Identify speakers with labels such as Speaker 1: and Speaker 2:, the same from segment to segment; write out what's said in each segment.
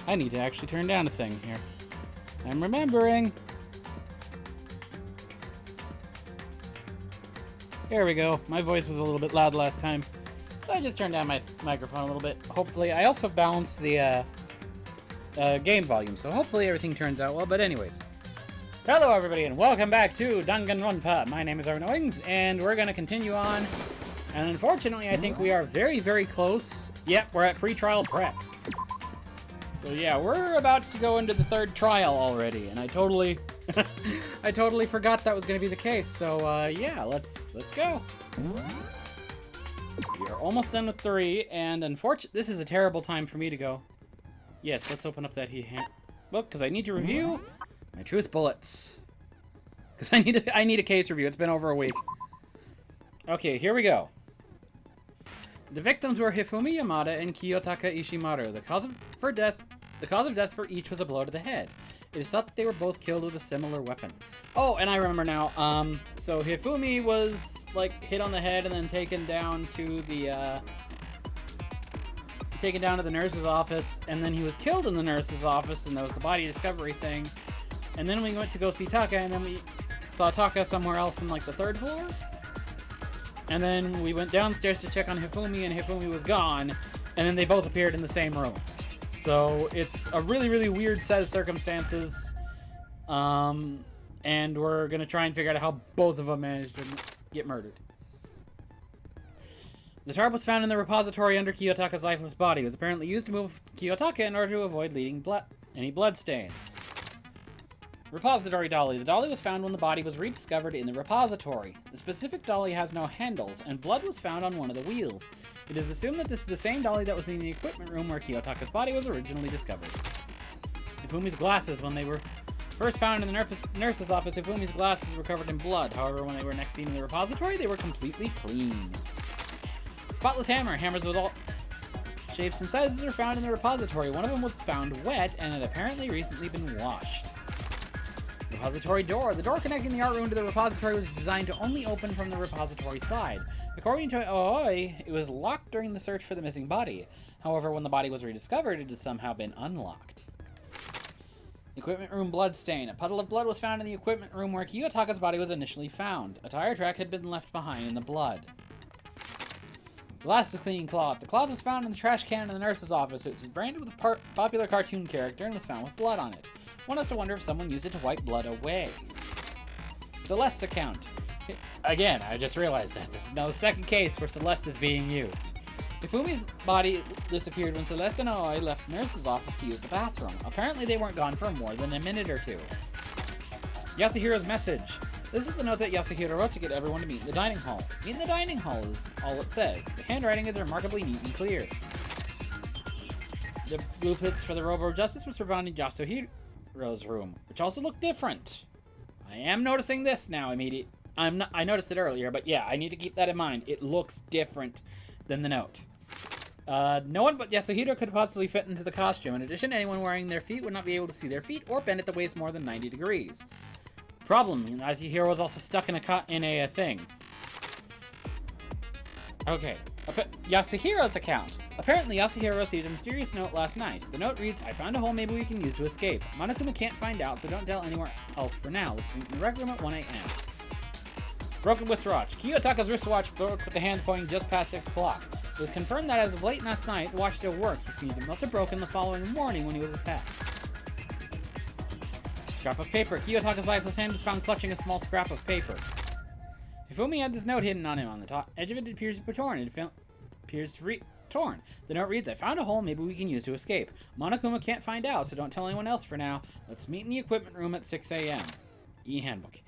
Speaker 1: I need to actually turn down a thing here. I'm remembering. There we go. My voice was a little bit loud last time, so I just turned down my microphone a little bit. Hopefully, I also balanced the game volume, so hopefully everything turns out well. But anyways, hello everybody, and welcome back to Danganronpa. My name is Arno Wings, and we're going to continue on. And unfortunately, I think we are very, very close. Yep, we're at pre-trial prep. So yeah, we're about to go into the third trial already, and I totally forgot that was going to be the case. So yeah, let's go. We are almost done with 3, and unfortunately, this is a terrible time for me to go. Yes, let's open up that book because I need to review my truth bullets. Because I need a case review. It's been over a week. Okay, here we go. The victims were Hifumi Yamada and Kiyotaka Ishimaru. The cause of death for each was a blow to the head. It is thought that they were both killed with a similar weapon. Oh, and I remember now. So Hifumi was like hit on the head and then taken down to the nurse's office, and then he was killed in the nurse's office, and that was the body discovery thing. And then we went to go see Taka, and then we saw Taka somewhere else in like the 3rd floor. And then we went downstairs to check on Hifumi, and Hifumi was gone, and then they both appeared in the same room. So it's a really, really weird set of circumstances, and we're going to try and figure out how both of them managed to get murdered. The tarp was found in the repository under Kiyotaka's lifeless body. It was apparently used to move Kiyotaka in order to avoid leading any blood stains. Repository dolly. The dolly was found when the body was rediscovered in the repository. The specific dolly has no handles, and blood was found on one of the wheels. It is assumed that this is the same dolly that was in the equipment room where Kiyotaka's body was originally discovered. Hifumi's glasses. When they were first found in the nurse's office, Hifumi's glasses were covered in blood. However, when they were next seen in the repository, they were completely clean. Spotless hammer. Hammers with all shapes and sizes are found in the repository. One of them was found wet and had apparently recently been washed. Repository door. The door connecting the art room to the repository was designed to only open from the repository side. According to Aoi, it was locked during the search for the missing body. However, when the body was rediscovered, it had somehow been unlocked. Equipment room blood stain. A puddle of blood was found in the equipment room where Kiyotaka's body was initially found. A tire track had been left behind in the blood. The last is cleaning cloth. The cloth was found in the trash can in the nurse's office. It was branded with a popular cartoon character and was found with blood on it. One has to wonder if someone used it to wipe blood away. Celeste's account. Again, I just realized that. This is now the second case where Celeste is being used. Hifumi's body disappeared when Celeste and Aoi left the nurse's office to use the bathroom. Apparently they weren't gone for more than a minute or two. Yasuhiro's message. This is the note that Yasuhiro wrote to get everyone to meet in the dining hall. Meet in the dining hall is all it says. The handwriting is remarkably neat and clear. The blueprints for the Robo of Justice was found in Yasuhiro's room, which also looked different. I am noticing this now immediately. I noticed it earlier, but yeah, I need to keep that in mind. It looks different than the note. No one but Yasuhiro could possibly fit into the costume. In addition, anyone wearing their feet would not be able to see their feet or bend at the waist more than 90 degrees. Problem, Yasuhiro was also stuck in a thing. Okay, Yasuhiro's account. Apparently, Yasuhiro received a mysterious note last night. The note reads, I found a hole maybe we can use to escape. Monokuma can't find out, so don't tell anyone else for now. Let's meet in the rec room at 1 a.m. Broken wristwatch. Kiyotaka's wristwatch broke with the hand pointing just past 6 o'clock. It was confirmed that as of late last night, the watch still works, which means it must have broken the following morning when he was attacked. Scrap of paper. Kiyotaka's lifeless hand was found clutching a small scrap of paper. Hifumi had this note hidden on him. On the top edge of it appears to be torn. Torn. The note reads, I found a hole maybe we can use to escape. Monokuma can't find out, so don't tell anyone else for now. Let's meet in the equipment room at 6 a.m. E-handbook.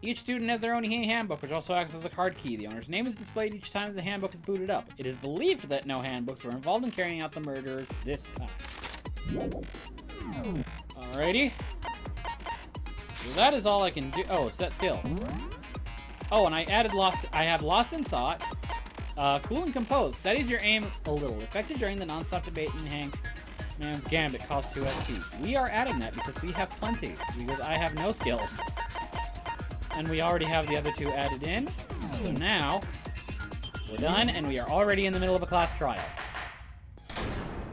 Speaker 1: Each student has their own e-handbook, which also acts as a card key. The owner's name is displayed each time the handbook is booted up. It is believed that no handbooks were involved in carrying out the murders this time. Alrighty. So that is all I can do. Oh, set skills. Oh, and I have Lost in Thought. Cool and Composed. Steadies your aim a little. Effective during the non-stop debate in Hangman's Gambit. Costs 2 SP. We are adding that because we have plenty. Because I have no skills. And we already have the other 2 added in. So now, we're done, and we are already in the middle of a class trial.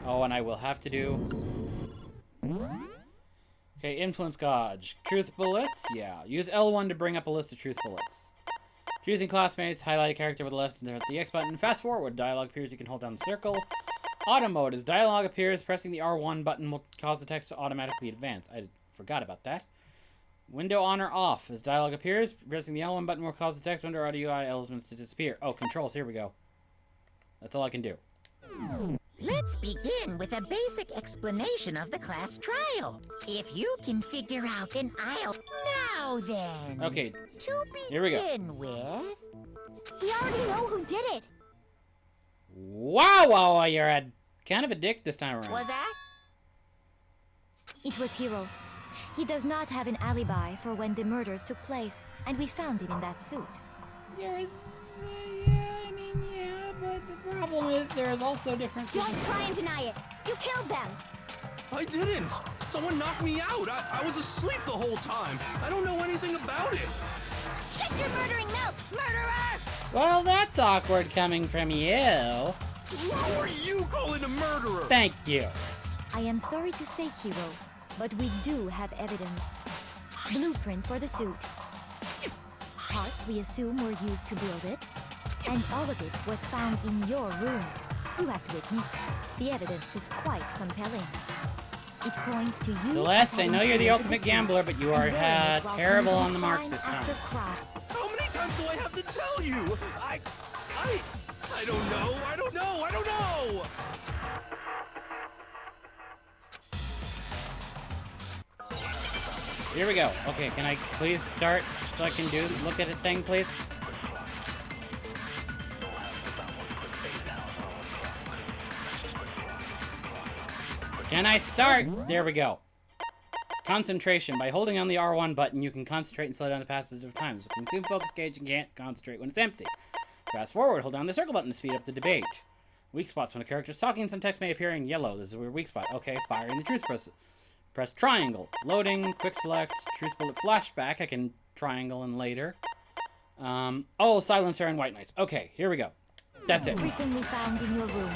Speaker 1: Oh, and I will have to do... Okay, influence gauge. Truth bullets? Yeah. Use L1 to bring up a list of truth bullets. Choosing classmates, highlight a character with the left and the X button. Fast forward, dialogue appears, you can hold down the circle. Auto mode, as dialogue appears, pressing the R1 button will cause the text to automatically advance. I forgot about that. Window on or off, as dialogue appears, pressing the L1 button will cause the text window or audio UI elements to disappear. Oh, controls, here we go. That's all I can do.
Speaker 2: Let's begin with a basic explanation of the class trial. If you can figure out an aisle now then.
Speaker 1: Okay,
Speaker 2: To
Speaker 1: here we go.
Speaker 2: begin with...
Speaker 3: We already know who did it.
Speaker 1: Wow, you're a kind of a dick this time around.
Speaker 2: Was that?
Speaker 3: It was Hiro. He does not have an alibi for when the murders took place, and we found him in that suit.
Speaker 1: Yes, yeah, but the problem is there's also different...
Speaker 3: Don't try and deny it. You killed them.
Speaker 4: I didn't! Someone knocked me out! I was asleep the whole time! I don't know anything about it!
Speaker 3: Shut your murdering mouth, murderer!
Speaker 1: Well, that's awkward coming from you.
Speaker 4: Who are you calling a murderer?
Speaker 1: Thank you.
Speaker 3: I am sorry to say, Hiro, but we do have evidence. Blueprints for the suit. Parts we assume were used to build it. And all of it was found in your room. You have to admit, the evidence is quite compelling. It points to you.
Speaker 1: Celeste, I know you're the ultimate gambler, but you are terrible on the mark
Speaker 3: crime
Speaker 1: this time.
Speaker 3: after crime.
Speaker 4: How many times do I have to tell you? I don't know!
Speaker 1: Here we go. Okay, can I please start so I can look at the thing, please? Can I start? There we go. Concentration. By holding on the R1 button, you can concentrate and slow down the passage of time. So consume focus gauge and can't concentrate when it's empty. Fast forward, hold down the circle button to speed up the debate. Weak spots. When a character is talking, some text may appear in yellow. This is a weak spot. Okay, firing the truth process. Press triangle. Loading, quick select, truth bullet flashback. I can triangle in later. Oh, silencer and white noise. Okay, here we go. That's it.
Speaker 3: Everything we found in your room.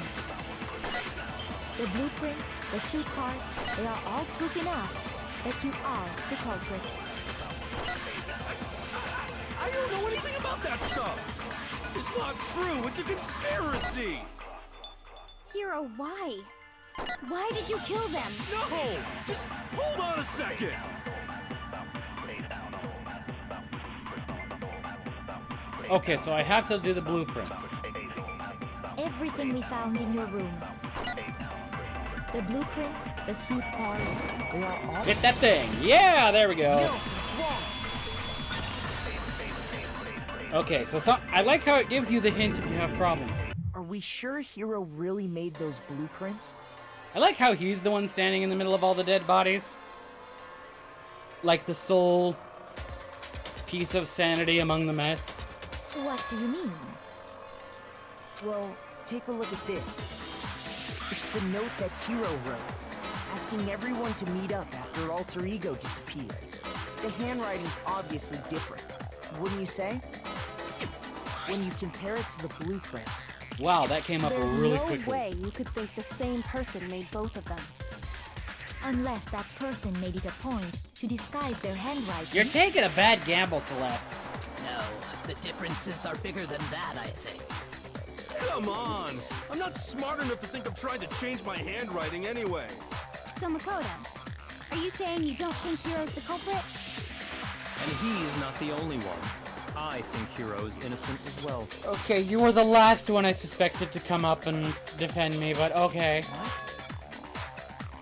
Speaker 3: The blueprints, the suit parts, they are all proof enough that you are the culprit.
Speaker 4: I don't know anything about that stuff! It's not true! It's a conspiracy!
Speaker 3: Hiro, why? Why did you kill them?
Speaker 4: No! Just hold on a second!
Speaker 1: Okay, so I have to do the blueprint.
Speaker 3: Everything we found in your room. The blueprints, the suit parts, they are all...
Speaker 1: Hit that thing! Yeah, there we go.
Speaker 2: No, it's wrong.
Speaker 1: Okay, so I like how it gives you the hint if you have problems.
Speaker 5: Are we sure Hiro really made those blueprints?
Speaker 1: I like how he's the one standing in the middle of all the dead bodies. Like the sole piece of sanity among the mess.
Speaker 3: What do you mean?
Speaker 5: Well, take a look at this. It's the note that Hiro wrote, asking everyone to meet up after Alter Ego disappeared. The handwriting's obviously different, wouldn't you say? When you compare it to the blueprints.
Speaker 1: Wow, that came up really quickly.
Speaker 6: There's no way you could think the same person made both of them.
Speaker 3: Unless that person made it a point to disguise their handwriting.
Speaker 1: You're taking a bad gamble, Celeste.
Speaker 7: No, the differences are bigger than that, I think.
Speaker 4: Come on! I'm not smart enough to think of trying to change my handwriting anyway.
Speaker 3: So Makoto, are you saying you don't think Hiro's the culprit?
Speaker 8: And he is not the only one. I think Hiro is innocent as well.
Speaker 1: Okay, you were the last one I suspected to come up and defend me, but okay.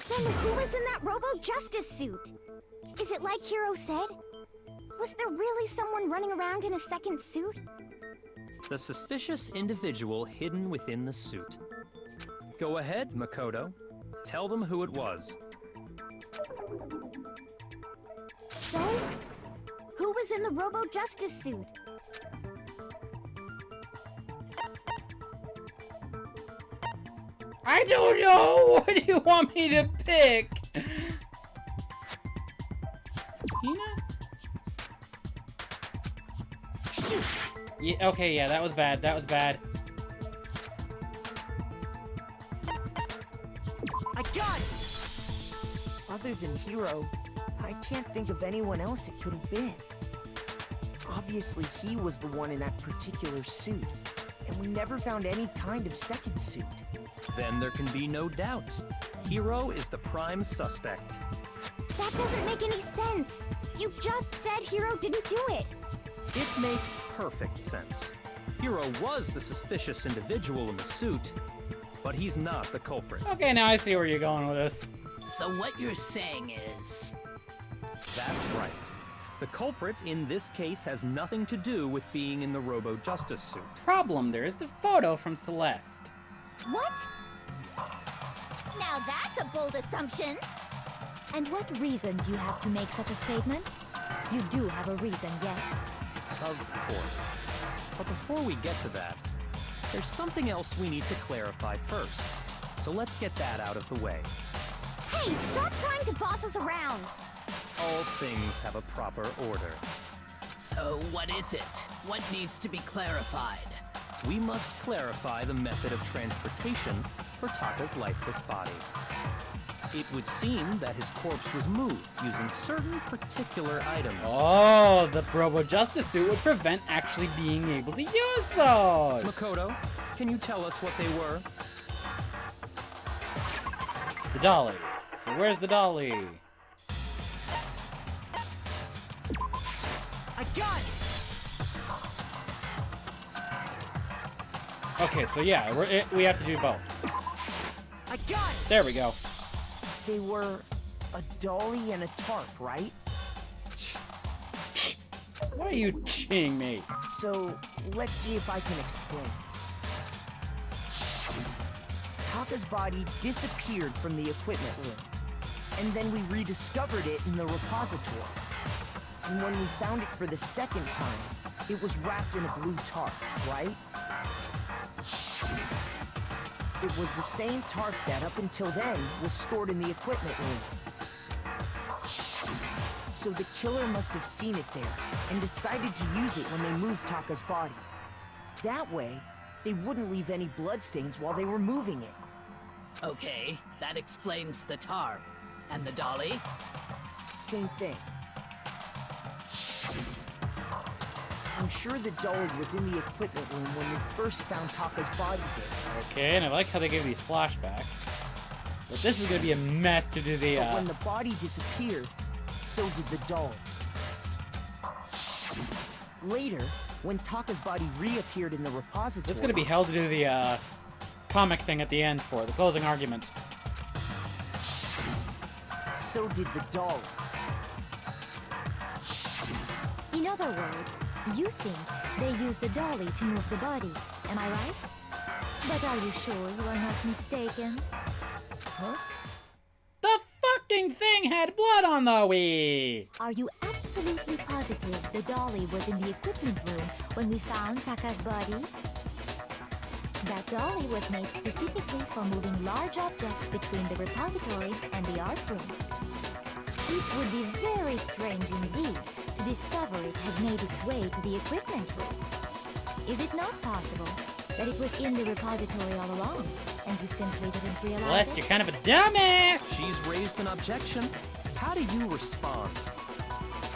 Speaker 3: Then who was in that Robo-Justice suit? Is it like Hiro said? Was there really someone running around in a second suit?
Speaker 8: The suspicious individual hidden within the suit. Go ahead, Makoto. Tell them who it was.
Speaker 3: So, who was in the Robo-Justice suit?
Speaker 1: I don't know! What do you want me to pick? Hina?
Speaker 2: Shoot!
Speaker 1: Yeah, okay, yeah, that was bad. That was bad.
Speaker 5: got it! Other than Hiro, I can't think of anyone else it could have been. Obviously, he was the one in that particular suit, and we never found any kind of second suit.
Speaker 8: Then there can be no doubt. Hiro is the prime suspect.
Speaker 3: That doesn't make any sense. You just said Hiro didn't do it.
Speaker 8: It makes perfect sense. Hiro was the suspicious individual in the suit, but he's not the culprit.
Speaker 1: Okay, now I see where you're going with this.
Speaker 7: So what you're saying is...
Speaker 8: That's right. The culprit in this case has nothing to do with being in the Robo-Justice suit.
Speaker 1: Problem, there is the photo from Celeste.
Speaker 3: What?
Speaker 9: Now that's a bold assumption.
Speaker 3: And what reason do you have to make such a statement? You do have a reason, yes.
Speaker 8: Of course. But before we get to that, there's something else we need to clarify first. So let's get that out of the way.
Speaker 9: Hey, stop trying to boss us around.
Speaker 8: All things have a proper order.
Speaker 7: So what is it? What needs to be clarified?
Speaker 8: We must clarify the method of transportation for Taka's lifeless body. It would seem that his corpse was moved using certain particular items.
Speaker 1: Oh, the Robo-Justice suit would prevent actually being able to use those!
Speaker 8: Makoto, can you tell us what they were?
Speaker 1: The dolly. So where's the dolly?
Speaker 5: I got it!
Speaker 1: Okay, so yeah, we have to do both.
Speaker 5: I got it!
Speaker 1: There we go.
Speaker 5: They were a dolly and a tarp, right?
Speaker 1: Why are you cheating me?
Speaker 5: So, let's see if I can explain. Taka's body disappeared from the equipment room, and then we rediscovered it in the repository. And when we found it for the second time, it was wrapped in a blue tarp, right? It was the same tarp that, up until then, was stored in the equipment room. So the killer must have seen it there, and decided to use it when they moved Taka's body. That way, they wouldn't leave any bloodstains while they were moving it.
Speaker 7: Okay, that explains the tarp. And the dolly?
Speaker 5: Same thing. I'm sure the dolly was in the equipment room when we first found Taka's body there.
Speaker 1: Okay, and I like how they give these flashbacks. But this is gonna be a mess to do the,
Speaker 5: But when the body disappeared, so did the dolly. Later, when Taka's body reappeared in the repository...
Speaker 1: This is gonna be hell to do the, comic thing at the end for the closing argument.
Speaker 5: So did the dolly.
Speaker 3: In other words, you think they used the dolly to move the body, am I right? But are you sure you are not mistaken?
Speaker 5: Huh?
Speaker 1: The fucking thing had blood on the Wii!
Speaker 3: Are you absolutely positive the dolly was in the equipment room when we found Taka's body? That dolly was made specifically for moving large objects between the repository and the art room. It would be very strange indeed to discover it had made its way to the equipment room. Is it not possible that it was in the repository all along, and you simply didn't realize
Speaker 1: Celeste,
Speaker 3: it?
Speaker 1: you're kind of a dumbass!
Speaker 8: She's raised an objection. How do you respond?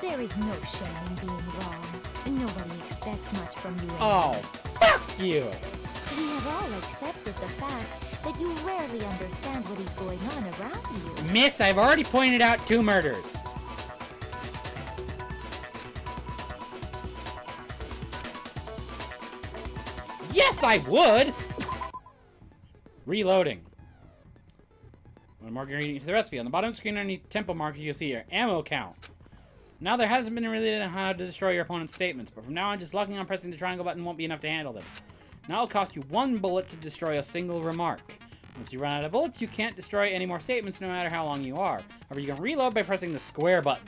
Speaker 3: There is no shame in being wrong. Nobody expects much from you anymore.
Speaker 1: Oh, fuck you!
Speaker 3: We have all accepted the fact that you rarely understand what is going on around you.
Speaker 1: Miss, I've already pointed out 2 murders. Yes, I would! Reloading. When marking reading to the recipe, on the bottom of the screen underneath tempo marker, you'll see your ammo count. Now there hasn't been really on how to destroy your opponent's statements, but from now on, just locking on pressing the triangle button won't be enough to handle them. Now it'll cost you 1 bullet to destroy a single remark. Once you run out of bullets, you can't destroy any more statements no matter how long you are. However, you can reload by pressing the square button.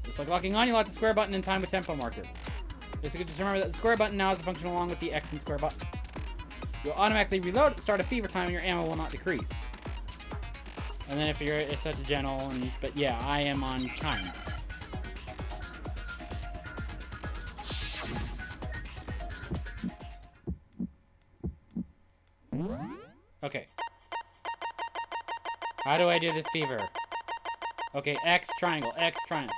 Speaker 1: Just like locking on, you lock the square button in time with tempo marker. Basically, just remember that the square button now is a function along with the X and square button. You'll automatically reload at the start of fever time and your ammo will not decrease. And then if you're such a general, but yeah, I am on time. Okay. How do I do the fever? Okay, X triangle, X triangle.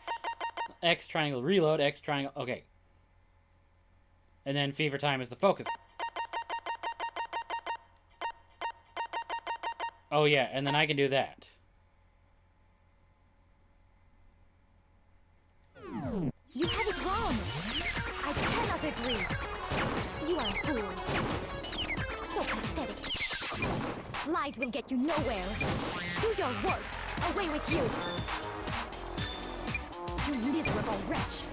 Speaker 1: X triangle, reload, X triangle. Okay. And then fever time is the focus. Oh yeah, and then I can do that.
Speaker 3: You have it wrong. I cannot agree. You are a fool. So pathetic. Lies will get you nowhere. Do your worst. Away with you. You miserable wretch.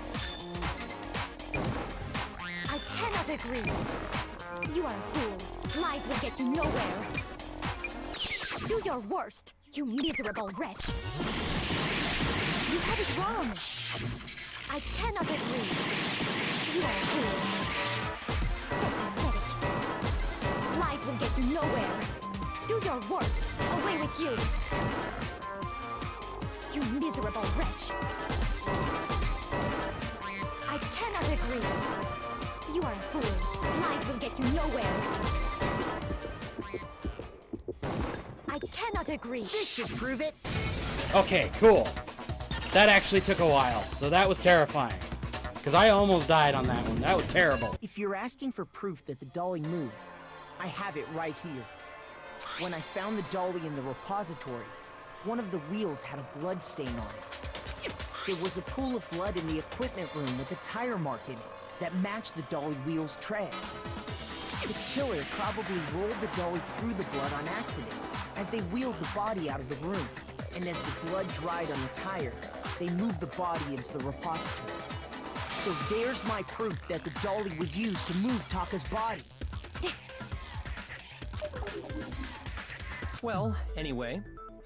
Speaker 3: I cannot agree. You are a fool. Lies will get you nowhere. Do your worst, you miserable wretch. You have it wrong. I cannot agree. You are a fool. So pathetic. Lies will get you nowhere. Do your worst. Away with you. You miserable wretch. I cannot agree. You are a fool. Lies will get you nowhere. I cannot agree.
Speaker 5: This should prove it.
Speaker 1: Okay, cool. That actually took a while, so that was terrifying. Because I almost died on that one. That was terrible.
Speaker 5: If you're asking for proof that the dolly moved, I have it right here. When I found the dolly in the repository, one of the wheels had a blood stain on it. There was a pool of blood in the equipment room with a tire mark in it that matched the dolly wheel's tread. The killer probably rolled the dolly through the blood on accident as they wheeled the body out of the room. And as the blood dried on the tire, they moved the body into the repository. So there's my proof that the dolly was used to move Taka's body.
Speaker 8: Well, anyway,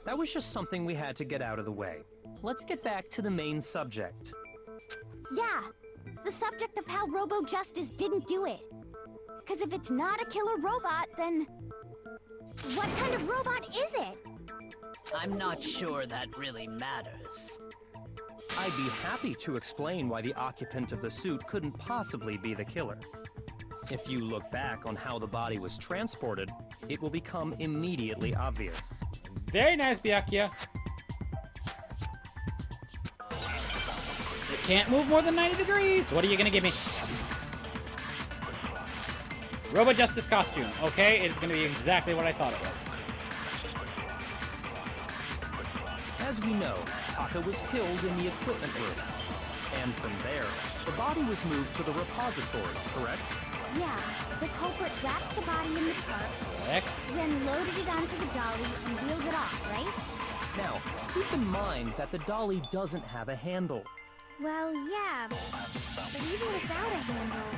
Speaker 8: that was just something we had to get out of the way. Let's get back to the main subject.
Speaker 9: Yeah, the subject of how Robo Justice didn't do it. Because if it's not a killer robot, then what kind of robot is it?
Speaker 7: I'm not sure that really matters.
Speaker 8: I'd be happy to explain why the occupant of the suit couldn't possibly be the killer. If you look back on how the body was transported, it will become immediately obvious.
Speaker 1: Very nice, Byakuya. It can't move more than 90 degrees. What are you gonna give me? Robo Justice costume. Okay, it's gonna be exactly what I thought it was.
Speaker 8: As we know, Taka was killed in the equipment room. And from there, the body was moved to the repository, correct?
Speaker 9: Yeah, the culprit wrapped the body in the tarp,
Speaker 1: Correct.
Speaker 9: then loaded it onto the dolly and wheeled it off, right?
Speaker 8: Now, keep in mind that the dolly doesn't have a handle.
Speaker 9: Well, yeah, but even without a handle,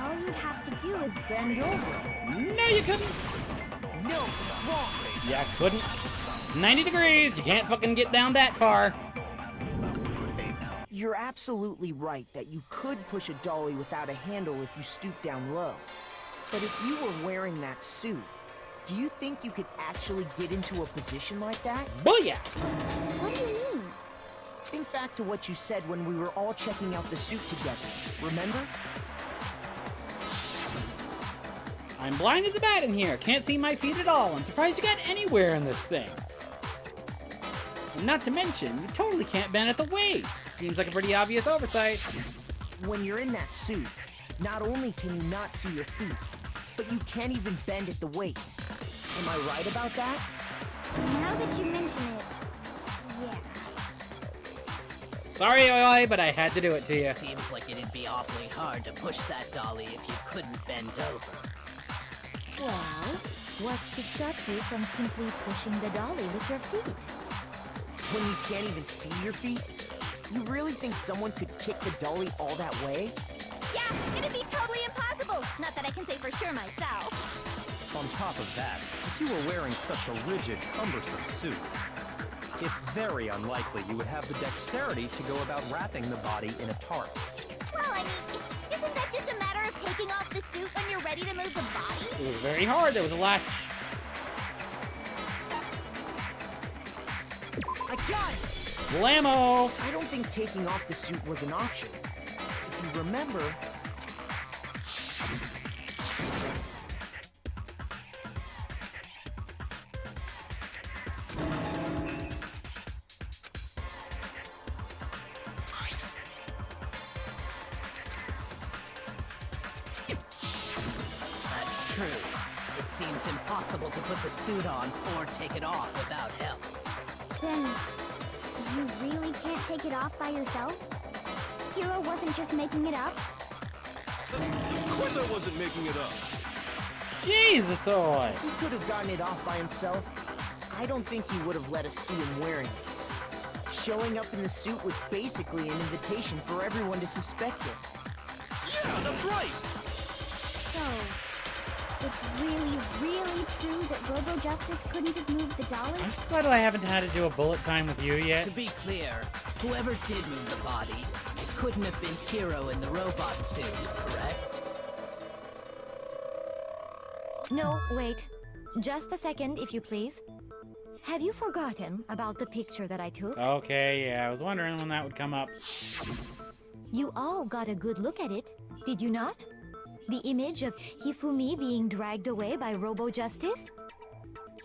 Speaker 9: all you'd have to do is bend over.
Speaker 1: No, you couldn't.
Speaker 5: No, it's wrong.
Speaker 1: Yeah, couldn't. 90 degrees. You can't fucking get down that far.
Speaker 5: You're absolutely right that you could push a dolly without a handle if you stoop down low. But if you were wearing that suit, do you think you could actually get into a position like that?
Speaker 1: Booyah!
Speaker 9: What do you mean?
Speaker 5: Think back to what you said when we were all checking out the suit together. Remember?
Speaker 1: I'm blind as a bat in here. Can't see my feet at all. I'm surprised you got anywhere in this thing. And not to mention, you totally can't bend at the waist. Seems like a pretty obvious oversight.
Speaker 5: When you're in that suit, not only can you not see your feet, but you can't even bend at the waist. Am I right about that?
Speaker 9: Now that you mention it, yeah.
Speaker 1: Sorry, Oi, but I had to do it to you.
Speaker 7: Seems like it'd be awfully hard to push that dolly if you couldn't bend over.
Speaker 3: Well, what's to stop you from simply pushing the dolly with your feet?
Speaker 5: When you can't even see your feet? You really think someone could kick the dolly all that way?
Speaker 9: Yeah, it'd be totally impossible. Not that I can say for sure myself.
Speaker 8: On top of that, if you were wearing such a rigid, cumbersome suit, it's very unlikely you would have the dexterity to go about wrapping the body in a tarp.
Speaker 9: Well, I mean, isn't that just a matter of taking off the suit when you're ready to move the body?
Speaker 1: It was very hard. There was a latch.
Speaker 5: I got it!
Speaker 1: Blammo!
Speaker 5: I don't think taking off the suit was an option. If you remember...
Speaker 7: true. It seems impossible to put the suit on or take it off without help.
Speaker 9: Then, you really can't take it off by yourself? Hiro wasn't just making it up?
Speaker 4: Of course I wasn't making it up.
Speaker 1: Jesus, oi!
Speaker 5: He could have gotten it off by himself. I don't think he would have let us see him wearing it. Showing up in the suit was basically an invitation for everyone to suspect it.
Speaker 4: Yeah, that's right.
Speaker 9: So, it's really, really true that Robo Justice couldn't have moved the dolly?
Speaker 1: I'm just glad I haven't had to do a bullet time with you yet.
Speaker 7: To be clear, whoever did move the body, it couldn't have been Hiro in the robot suit, correct?
Speaker 3: No, wait. Just a second, if you please. Have you forgotten about the picture that I took?
Speaker 1: Okay, yeah, I was wondering when that would come up.
Speaker 3: You all got a good look at it, did you not? The image of Hifumi being dragged away by Robo Justice?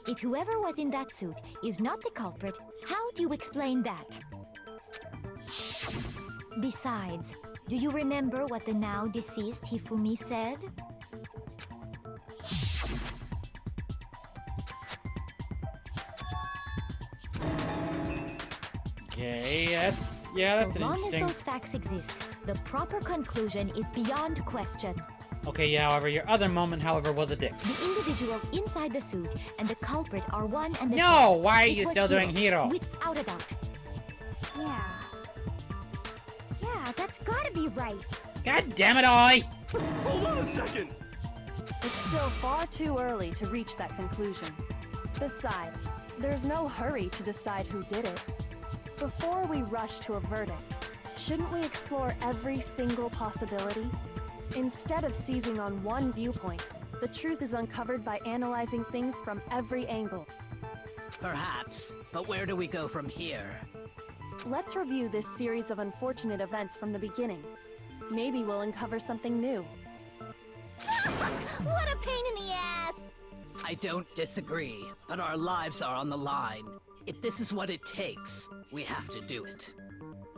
Speaker 3: If whoever was in that suit is not the culprit, how do you explain that? Besides, do you remember what the now deceased Hifumi said?
Speaker 1: Okay, that's an
Speaker 3: So long
Speaker 1: interesting.
Speaker 3: as those facts exist, the proper conclusion is beyond question.
Speaker 1: Okay, yeah, however, your other moment, however, was a dick.
Speaker 3: The individual inside the suit and the culprit are one and the same.
Speaker 1: No, why are
Speaker 3: It
Speaker 1: you
Speaker 3: was
Speaker 1: still doing Hiro?
Speaker 9: Without a doubt. Yeah. Yeah, that's gotta be right.
Speaker 1: God damn it, oi!
Speaker 4: Hold on a second.
Speaker 6: It's still far too early to reach that conclusion. Besides, there's no hurry to decide who did it. Before we rush to a verdict, shouldn't we explore every single possibility? Instead of seizing on one viewpoint, the truth is uncovered by analyzing things from every angle.
Speaker 7: Perhaps, but where do we go from here?
Speaker 6: Let's review this series of unfortunate events from the beginning. Maybe we'll uncover something new.
Speaker 9: What a pain in the ass!
Speaker 7: I don't disagree, but our lives are on the line. If this is what it takes, we have to do it.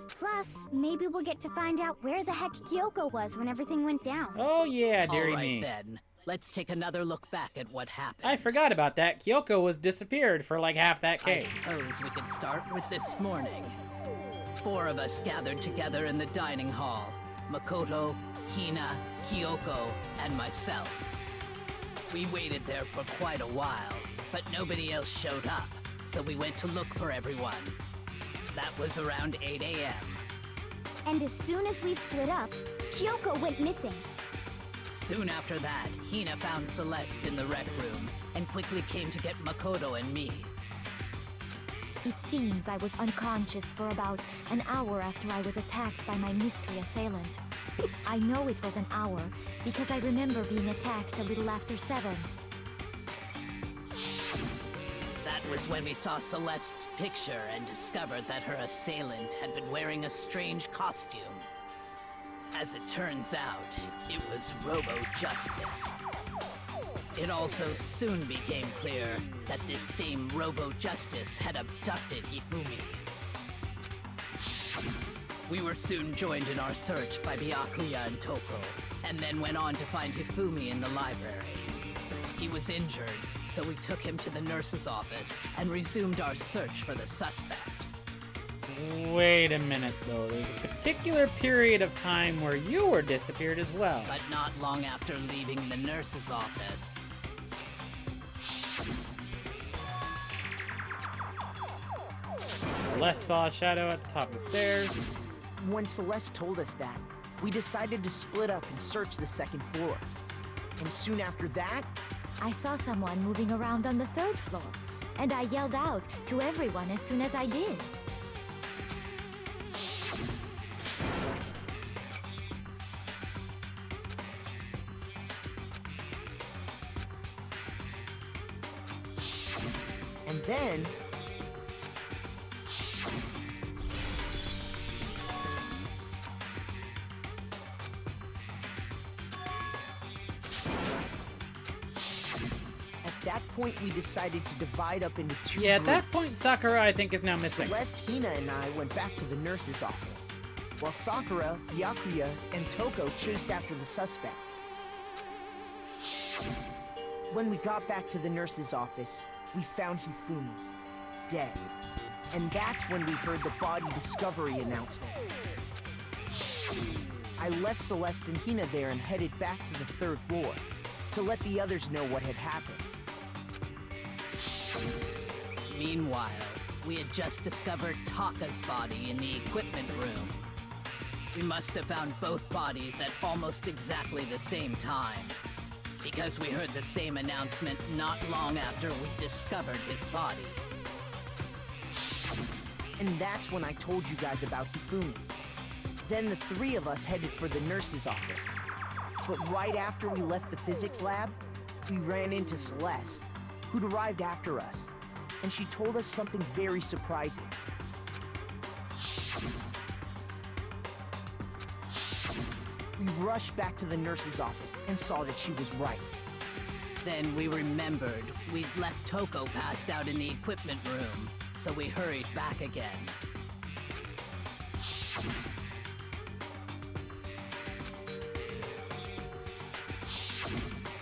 Speaker 9: Plus, maybe we'll get to find out where the heck Kyoko was when everything went down.
Speaker 1: Oh yeah, dearie
Speaker 7: All right
Speaker 1: me.
Speaker 7: then, let's take another look back at what happened.
Speaker 1: I forgot about that. Kyoko was disappeared for like half that
Speaker 7: I
Speaker 1: case.
Speaker 7: suppose we could start with this morning. 4 of us gathered together in the dining hall. Makoto, Hina, Kyoko, and myself. We waited there for quite a while, but nobody else showed up, so we went to look for everyone. That was around 8 a.m.
Speaker 9: And as soon as we split up, Kyoko went missing.
Speaker 7: Soon after that, Hina found Celeste in the rec room and quickly came to get Makoto and me.
Speaker 3: It seems I was unconscious for about an hour after I was attacked by my mystery assailant. I know it was an hour because I remember being attacked a little after 7.
Speaker 7: That was when we saw Celeste's picture and discovered that her assailant had been wearing a strange costume. As it turns out, it was Robo Justice. It also soon became clear that this same Robo Justice had abducted Hifumi. We were soon joined in our search by Byakuya and Toko, and then went on to find Hifumi in the library. He was injured, so we took him to the nurse's office and resumed our search for the suspect.
Speaker 1: Wait a minute, though. There's a particular period of time where you were disappeared as well.
Speaker 7: But not long after leaving the nurse's office.
Speaker 1: Celeste saw a shadow at the top of the stairs.
Speaker 5: When Celeste told us that, we decided to split up and search the second floor. And soon after that,
Speaker 3: I saw someone moving around on the 3rd floor, and I yelled out to everyone as soon as I did.
Speaker 5: and then... At that point, we decided to divide up into 2
Speaker 1: Yeah, at
Speaker 5: groups.
Speaker 1: that point, Sakura, I think, is now missing.
Speaker 5: Celeste, Hina, and I went back to the nurse's office, while Sakura, Byakuya, and Toko chased after the suspect. When we got back to the nurse's office, we found Hifumi, dead. And that's when we heard the body discovery announcement. I left Celeste and Hina there and headed back to the 3rd floor to let the others know what had happened.
Speaker 7: Meanwhile, we had just discovered Taka's body in the equipment room. We must have found both bodies at almost exactly the same time, because we heard the same announcement not long after we discovered his body.
Speaker 5: And that's when I told you guys about Hifumi. Then the 3 of us headed for the nurse's office. But right after we left the physics lab, we ran into Celeste, who'd arrived after us. And she told us something very surprising. We rushed back to the nurse's office and saw that she was right.
Speaker 7: Then we remembered we'd left Toko passed out in the equipment room, so we hurried back again.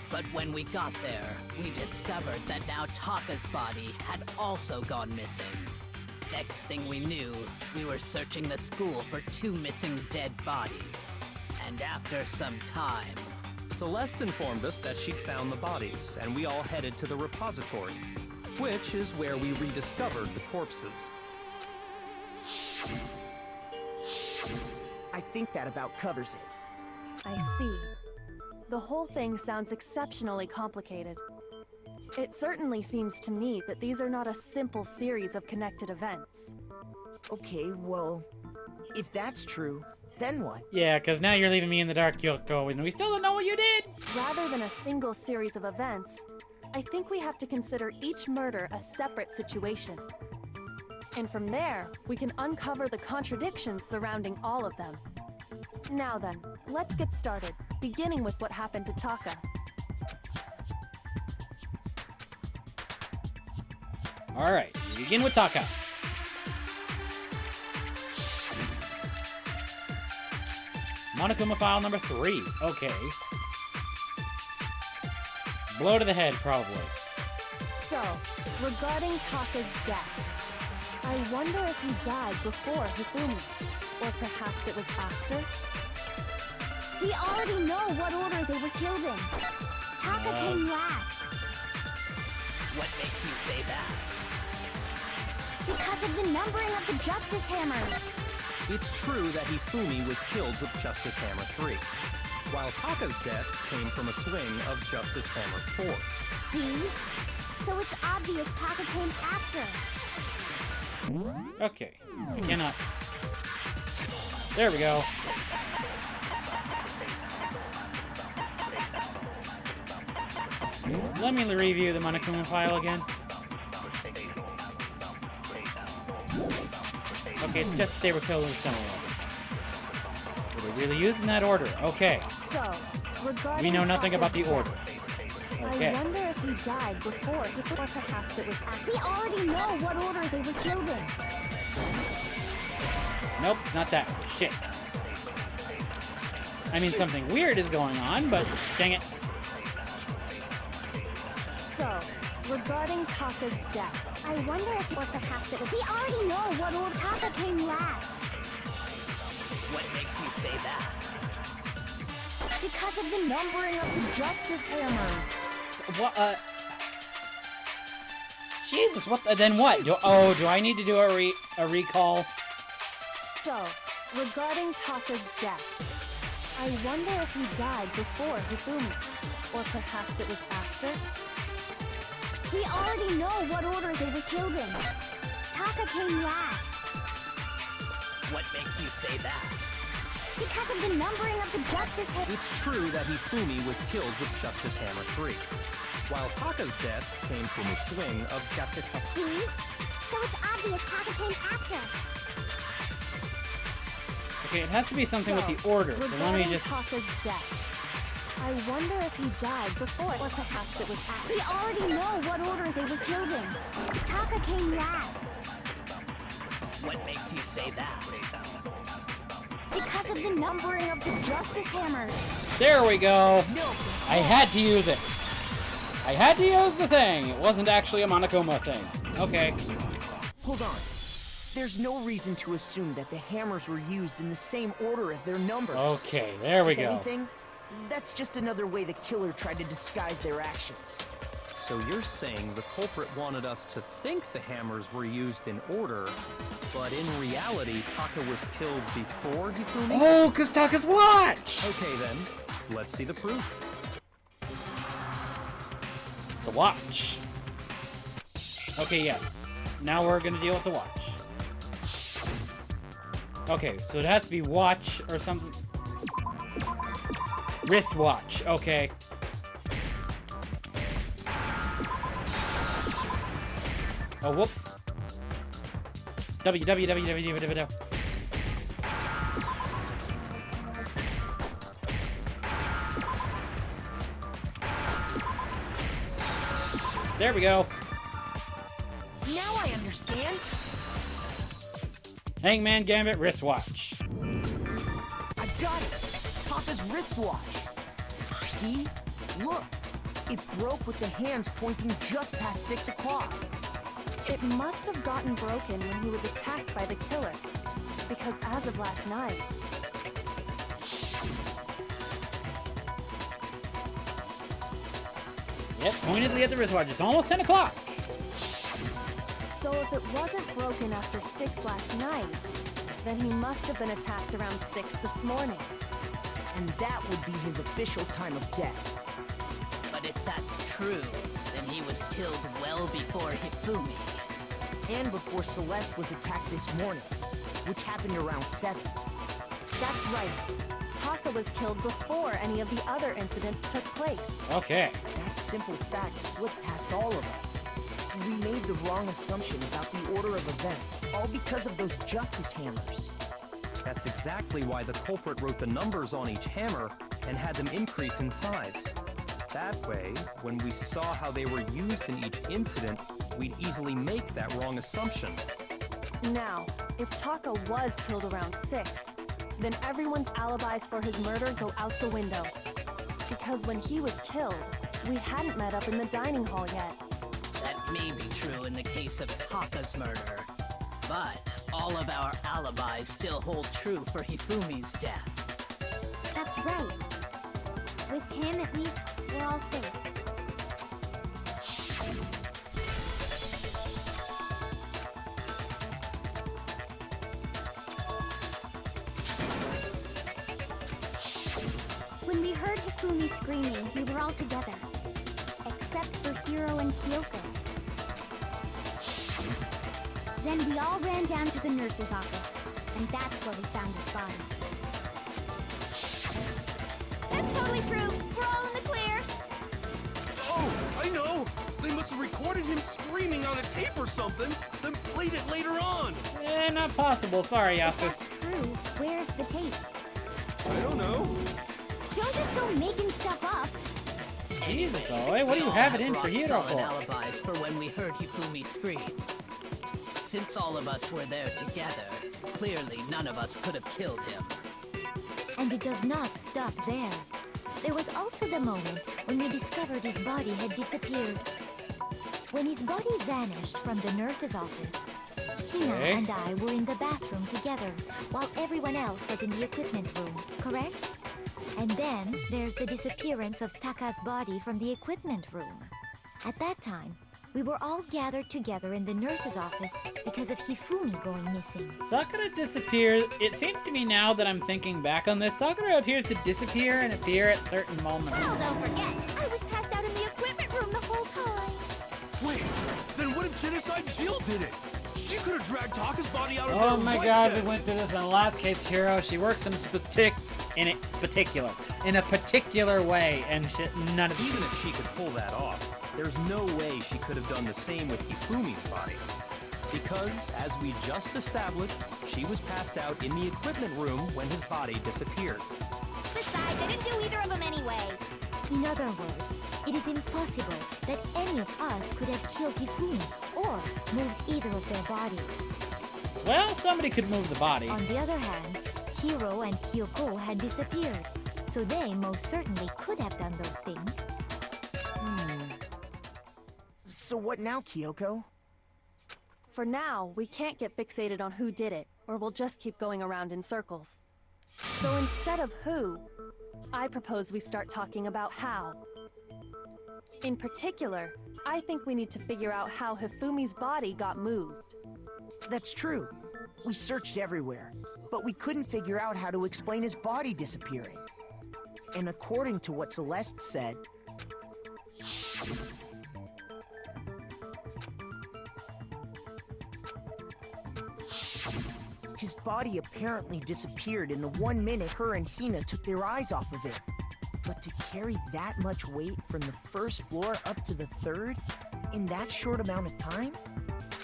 Speaker 7: But when we got there, we discovered that now Taka's body had also gone missing. Next thing we knew, we were searching the school for 2 missing dead bodies. And after some time...
Speaker 8: Celeste informed us that she'd found the bodies, and we all headed to the repository, which is where we rediscovered the corpses.
Speaker 5: I think that about covers it.
Speaker 6: I see. The whole thing sounds exceptionally complicated. It certainly seems to me that these are not a simple series of connected events.
Speaker 5: Okay, well, if that's true, then what?
Speaker 1: Yeah, because now you're leaving me in the dark, Kyoko, and we still don't know what you did!
Speaker 6: Rather than a single series of events, I think we have to consider each murder a separate situation. And from there, we can uncover the contradictions surrounding all of them. Now then, let's get started, beginning with what happened to Taka.
Speaker 1: Alright, we begin with Taka. Monokuma file number 3. Okay. Blow to the head, probably.
Speaker 6: So, regarding Taka's death, I wonder if he died before Hifumi, or perhaps it was after?
Speaker 9: We already know what order they were killed in. Taka came last.
Speaker 7: What makes you say that?
Speaker 9: Because of the numbering of the Justice Hammers.
Speaker 8: It's true that Hifumi was killed with Justice Hammer 3, while Taka's death came from a swing of Justice Hammer 4.
Speaker 9: See? So it's obvious Taka came after.
Speaker 1: Okay. I cannot. There we go. Let me review the Monokuma file again. Okay, it's just they were killed in similar order. Were they really used in that order? Okay.
Speaker 6: So, regarding
Speaker 1: We know nothing about the order. Okay.
Speaker 6: I wonder if he died before, or perhaps it was after.
Speaker 9: We already know what order they were killed in.
Speaker 1: Nope, it's not that. Shit. I mean, something weird is going on, but dang it.
Speaker 6: So, regarding Taka's death,
Speaker 9: I wonder if, or perhaps it was. We already know what order Taka came last.
Speaker 7: What makes you say that?
Speaker 9: Because of the numbering of the Justice Hammers.
Speaker 1: What, Jesus, what, then what? Do I need to do a recall?
Speaker 6: so, regarding Taka's death, I wonder if he died before Hifumi, or perhaps it was after?
Speaker 9: We already know what order they were killed in. Taka came last.
Speaker 7: What makes you say that?
Speaker 9: Because of the numbering of the Justice Hammers.
Speaker 8: It's true that Hifumi was killed with Justice Hammer 3, while Taka's death came from a swing of Justice Hammer.
Speaker 9: See? So it's obvious Taka came after.
Speaker 1: Okay, it has to be something with the order, so let me
Speaker 6: regarding
Speaker 1: just...
Speaker 6: Taka's death, I wonder if he died before, or perhaps it was after.
Speaker 9: We already know what order they were killed in. Taka came last.
Speaker 7: What makes you say that?
Speaker 9: Because of the numbering of the Justice Hammers.
Speaker 1: There we go! I had to use it! I had to use the thing. It wasn't actually a Monokuma thing. Okay.
Speaker 5: Hold on. There's no reason to assume that the hammers were used in the same order as their numbers.
Speaker 1: Okay, there we
Speaker 5: If
Speaker 1: go.
Speaker 5: anything, that's just another way the killer tried to disguise their actions.
Speaker 8: So you're saying the culprit wanted us to think the hammers were used in order, but in reality, Taka was killed before Hifumi?
Speaker 1: Oh, because Taka's watch!
Speaker 8: Okay then, let's see the proof.
Speaker 1: The watch. Okay, yes. Now we're gonna deal with the watch. Okay, so it has to be watch or something. Wristwatch, okay. Oh, whoops. www. There we go.
Speaker 5: Now I understand.
Speaker 1: Hangman Gambit wristwatch.
Speaker 5: I got it. Taka's wristwatch. See? Look. It broke with the hands pointing just past 6 o'clock.
Speaker 6: It must have gotten broken when he was attacked by the killer. Because as of last night,
Speaker 1: Yep, pointedly at the wristwatch. It's almost 10 o'clock.
Speaker 6: so if it wasn't broken after 6 last night, then he must have been attacked around 6 this morning.
Speaker 5: And that would be his official time of death.
Speaker 7: But if that's true, then he was killed well before Hifumi.
Speaker 5: And before Celeste was attacked this morning, which happened around 7.
Speaker 6: That's right. Taka was killed before any of the other incidents took place.
Speaker 1: Okay.
Speaker 5: That simple fact slipped past all of us. We made the wrong assumption about the order of events, all because of those justice hammers.
Speaker 8: That's exactly why the culprit wrote the numbers on each hammer and had them increase in size. That way, when we saw how they were used in each incident, we'd easily make that wrong assumption.
Speaker 6: Now, if Taka was killed around 6, then everyone's alibis for his murder go out the window. Because when he was killed, we hadn't met up in the dining hall yet.
Speaker 7: That may be true in the case of Taka's murder, but all of our alibis still hold true for Hifumi's death.
Speaker 9: That's right. With him, at least, we're all safe. When we heard Hifumi screaming, we were all together. Except for Hiro and Kyoko. Then we all ran down to the nurse's office, and that's where we found his body. That's totally true! We're all in the clear!
Speaker 4: Oh, I know! They must have recorded him screaming on a tape or something, then played it later on!
Speaker 1: Not possible. Sorry,
Speaker 9: If
Speaker 1: Yasu.
Speaker 9: that's true, where's the tape?
Speaker 4: I don't know.
Speaker 9: Don't just go making stuff up!
Speaker 1: Jesus, Oe, what do you
Speaker 7: We all
Speaker 1: have it in for
Speaker 7: rock
Speaker 1: Hiro
Speaker 7: solid
Speaker 1: for?
Speaker 7: alibis for when we heard Hifumi scream. Since all of us were there together, clearly none of us could have killed him.
Speaker 3: And it does not stop there. There was also the moment when we discovered his body had disappeared. When his body vanished from the nurse's office, Hina
Speaker 1: Okay.
Speaker 3: and I were in the bathroom together, while everyone else was in the equipment room, correct? And then there's the disappearance of Taka's body from the equipment room. At that time, we were all gathered together in the nurse's office because of Hifumi going missing.
Speaker 1: Sakura disappears. It seems to me now that I'm thinking back on this, Sakura appears to disappear and appear at certain moments.
Speaker 9: Oh, don't forget, I was passed out in the equipment room the whole time!
Speaker 4: Wait, then what if Genocide Jill did it? She could have dragged Taka's body out of
Speaker 1: Oh
Speaker 4: there
Speaker 1: my
Speaker 4: right
Speaker 1: god,
Speaker 4: then.
Speaker 1: we went through this in the last case, Hiro. She works in a particular way, and none of
Speaker 8: Even if she could pull that off, there's no way she could have done the same with Hifumi's body. Because, as we just established, she was passed out in the equipment room when his body disappeared.
Speaker 9: Besides, I didn't do either of them anyway!
Speaker 3: In other words, it is impossible that any of us could have killed Hifumi or moved either of their bodies.
Speaker 1: Well, somebody could move the body.
Speaker 3: On the other hand, Hiro and Kyoko had disappeared, so they most certainly could have done those things.
Speaker 5: So what now, Kyoko?
Speaker 6: For now, we can't get fixated on who did it, or we'll just keep going around in circles. So instead of who, I propose we start talking about how. In particular, I think we need to figure out how Hifumi's body got moved.
Speaker 5: That's true. We searched everywhere, but we couldn't figure out how to explain his body disappearing. And according to what Celeste said, his body apparently disappeared in the 1 minute her and Hina took their eyes off of it. But to carry that much weight from the first floor up to the third in that short amount of time?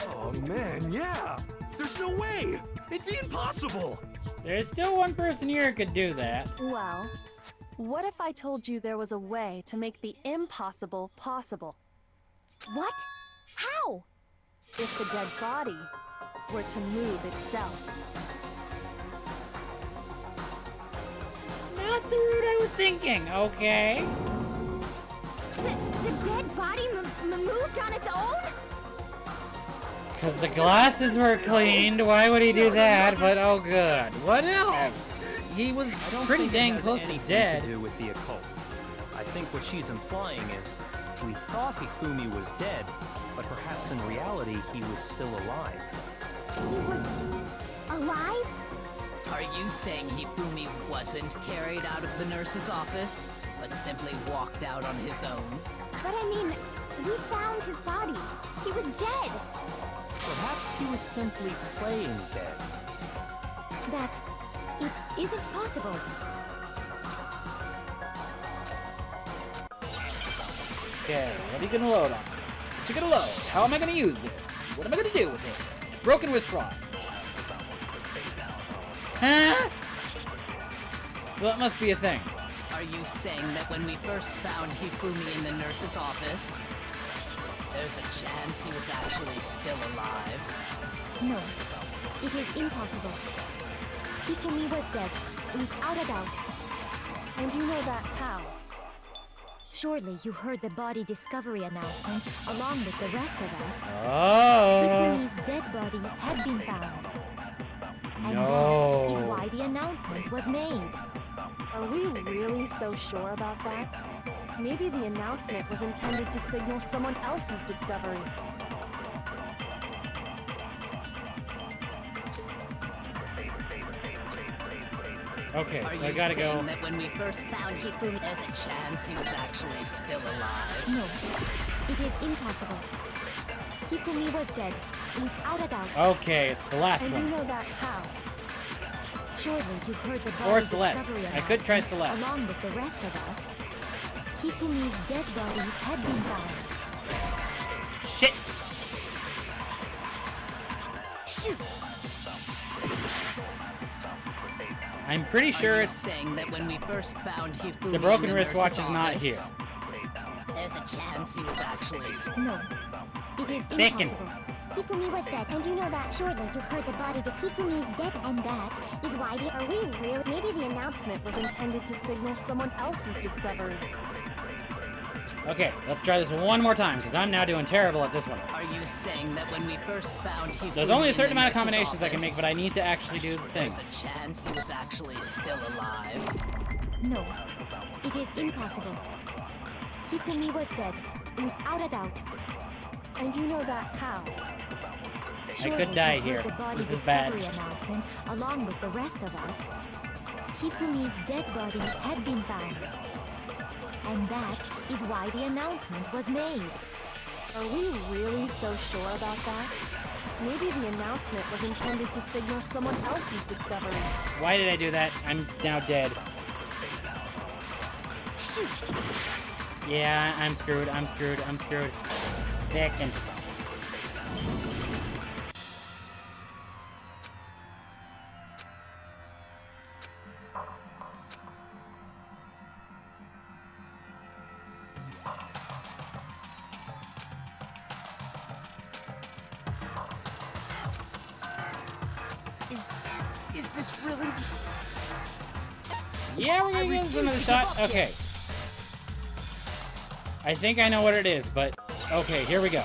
Speaker 4: Oh man, yeah! There's no way! It'd be impossible!
Speaker 1: There's still one person here who could do that.
Speaker 6: Well, what if I told you there was a way to make the impossible possible?
Speaker 9: What? How?
Speaker 6: If the dead body were to move itself.
Speaker 1: Not the route I was thinking, okay.
Speaker 9: The dead body moved on its own?
Speaker 1: Because the glasses were cleaned, why would he do that? But oh good. What else? He was pretty dang close to dead.
Speaker 8: To do with the occult. I think what she's implying is we thought Hifumi was dead, but perhaps in reality he was still alive.
Speaker 9: He was alive?
Speaker 7: Are you saying Hifumi wasn't carried out of the nurse's office, but simply walked out on his own?
Speaker 9: But I mean, we found his body. He was dead.
Speaker 8: Perhaps he was simply playing dead.
Speaker 9: That it isn't possible.
Speaker 1: Okay, what are you gonna load on? What you gonna load? How am I gonna use this? What am I gonna do with it? Broken wrist rod. Huh? So that must be a thing.
Speaker 7: Are you saying that when we first found Hifumi in the nurse's office, there's a chance he was actually still alive?
Speaker 9: No, it is impossible. Hifumi was dead, without a doubt.
Speaker 6: And you know that how?
Speaker 3: Surely you heard the body discovery announcement along with the rest of us.
Speaker 1: Oh.
Speaker 3: Hifumi's dead body had been found. And
Speaker 1: No.
Speaker 3: that is why the announcement was made.
Speaker 6: Are we really so sure about that? Maybe the announcement was intended to signal someone else's discovery.
Speaker 1: Okay,
Speaker 7: Are
Speaker 1: so I
Speaker 7: you
Speaker 1: gotta
Speaker 7: saying
Speaker 1: go.
Speaker 7: that when we first found Hifumi, there's a chance he was actually still alive?
Speaker 3: No, it is impossible. Hifumi was dead, without a doubt.
Speaker 1: Okay, it's the last
Speaker 6: And you
Speaker 1: one.
Speaker 6: know that how?
Speaker 3: Surely you heard the body
Speaker 1: Or Celeste.
Speaker 3: discovery
Speaker 1: I could try
Speaker 3: announcement
Speaker 1: Celeste.
Speaker 3: along with the rest of us. Hifumi's dead body had been found.
Speaker 1: Shit!
Speaker 5: shoot!
Speaker 1: I'm pretty sure
Speaker 7: Are you
Speaker 1: it's...
Speaker 7: saying that when we first found Hifumi
Speaker 1: The broken
Speaker 7: in the
Speaker 1: wristwatch
Speaker 7: nurse's
Speaker 1: is not
Speaker 7: office,
Speaker 1: here.
Speaker 7: There's a chance he was actually...
Speaker 3: No, it is
Speaker 1: Thicken.
Speaker 3: impossible.
Speaker 9: Hifumi was dead, and you know that. Surely you heard the body that Hifumi's dead, and that is why the...
Speaker 6: Are we real? Maybe the announcement was intended to signal someone else's discovery.
Speaker 1: Okay, let's try this one more time, because I'm now doing terrible at this one.
Speaker 7: Are you saying that when we first found Hifumi
Speaker 1: There's only a
Speaker 7: in
Speaker 1: certain
Speaker 7: the
Speaker 1: amount of
Speaker 7: nurse's
Speaker 1: combinations I can make,
Speaker 7: office,
Speaker 1: but I need to actually do the thing.
Speaker 7: there's a chance he was actually still alive?
Speaker 3: No, it is impossible. Hifumi was dead, without a doubt.
Speaker 6: And you know that how?
Speaker 3: Surely
Speaker 1: could die
Speaker 3: you heard
Speaker 1: here.
Speaker 3: The body
Speaker 1: This is bad.
Speaker 3: discovery announcement along with the rest of us. Hifumi's dead body had been found. And that is why the announcement was made.
Speaker 6: Are we really so sure about that? Maybe the announcement was intended to signal someone else's discovery.
Speaker 1: Why did I do that? I'm now dead.
Speaker 5: Shoot!
Speaker 1: Yeah, I'm screwed. I'm screwed. I'm screwed. Thicken.
Speaker 5: Is this really...
Speaker 1: Yeah, we're gonna give this another shot. Okay. I think I know what it is, but Okay, here we go.